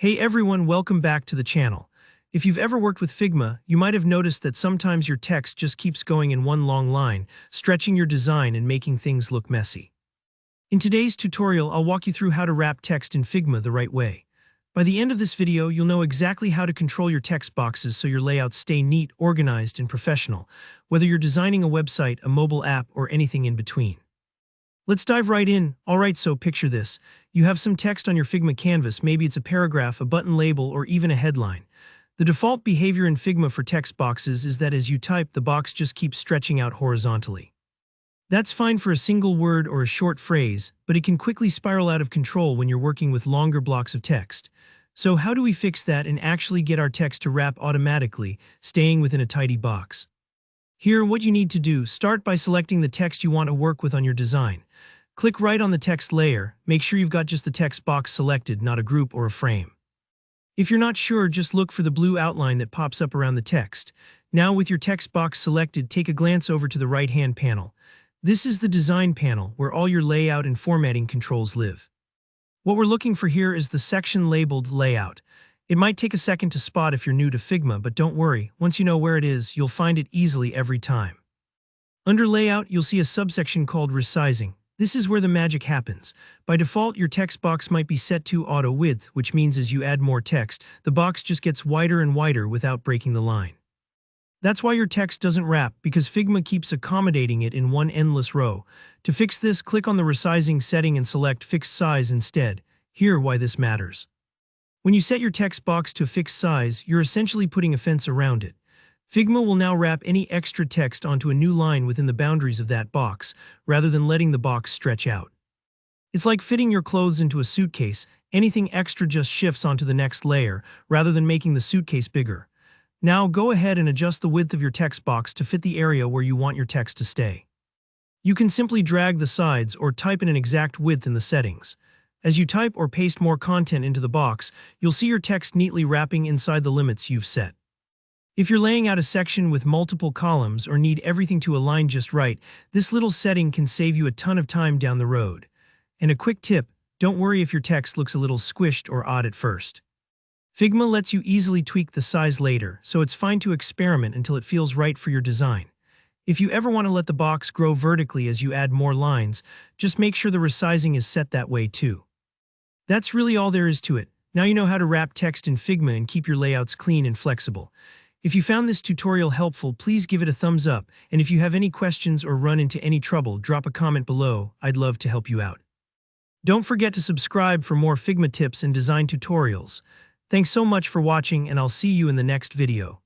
Hey everyone, welcome back to the channel. If you've ever worked with Figma, you might have noticed that sometimes your text just keeps going in one long line, stretching your design and making things look messy. In today's tutorial, I'll walk you through how to wrap text in Figma the right way. By the end of this video, you'll know exactly how to control your text boxes so your layouts stay neat, organized, and professional, whether you're designing a website, a mobile app, or anything in between. Let's dive right in. Alright, so picture this. You have some text on your Figma canvas, maybe it's a paragraph, a button label, or even a headline. The default behavior in Figma for text boxes is that as you type, the box just keeps stretching out horizontally. That's fine for a single word or a short phrase, but it can quickly spiral out of control when you're working with longer blocks of text. So how do we fix that and actually get our text to wrap automatically, staying within a tidy box? Here, what you need to do, start by selecting the text you want to work with on your design. Click right on the text layer, make sure you've got just the text box selected, not a group or a frame. If you're not sure, just look for the blue outline that pops up around the text. Now with your text box selected, take a glance over to the right-hand panel. This is the design panel, where all your layout and formatting controls live. What we're looking for here is the section labeled Layout. It might take a second to spot if you're new to Figma, but don't worry, once you know where it is, you'll find it easily every time. Under Layout, you'll see a subsection called Resizing. This is where the magic happens. By default, your text box might be set to auto width, which means as you add more text, the box just gets wider and wider without breaking the line. That's why your text doesn't wrap, because Figma keeps accommodating it in one endless row. To fix this, click on the resizing setting and select Fixed Size instead. Here why this matters. When you set your text box to a fixed size, you're essentially putting a fence around it. Figma will now wrap any extra text onto a new line within the boundaries of that box, rather than letting the box stretch out. It's like fitting your clothes into a suitcase. Anything extra just shifts onto the next layer, rather than making the suitcase bigger. Now go ahead and adjust the width of your text box to fit the area where you want your text to stay. You can simply drag the sides or type in an exact width in the settings. As you type or paste more content into the box, you'll see your text neatly wrapping inside the limits you've set. If you're laying out a section with multiple columns or need everything to align just right, this little setting can save you a ton of time down the road. And a quick tip, don't worry if your text looks a little squished or odd at first. Figma lets you easily tweak the size later, so it's fine to experiment until it feels right for your design. If you ever want to let the box grow vertically as you add more lines, just make sure the resizing is set that way too. That's really all there is to it. Now you know how to wrap text in Figma and keep your layouts clean and flexible. If you found this tutorial helpful, please give it a thumbs up, and if you have any questions or run into any trouble, drop a comment below. I'd love to help you out. Don't forget to subscribe for more Figma tips and design tutorials. Thanks so much for watching, and I'll see you in the next video.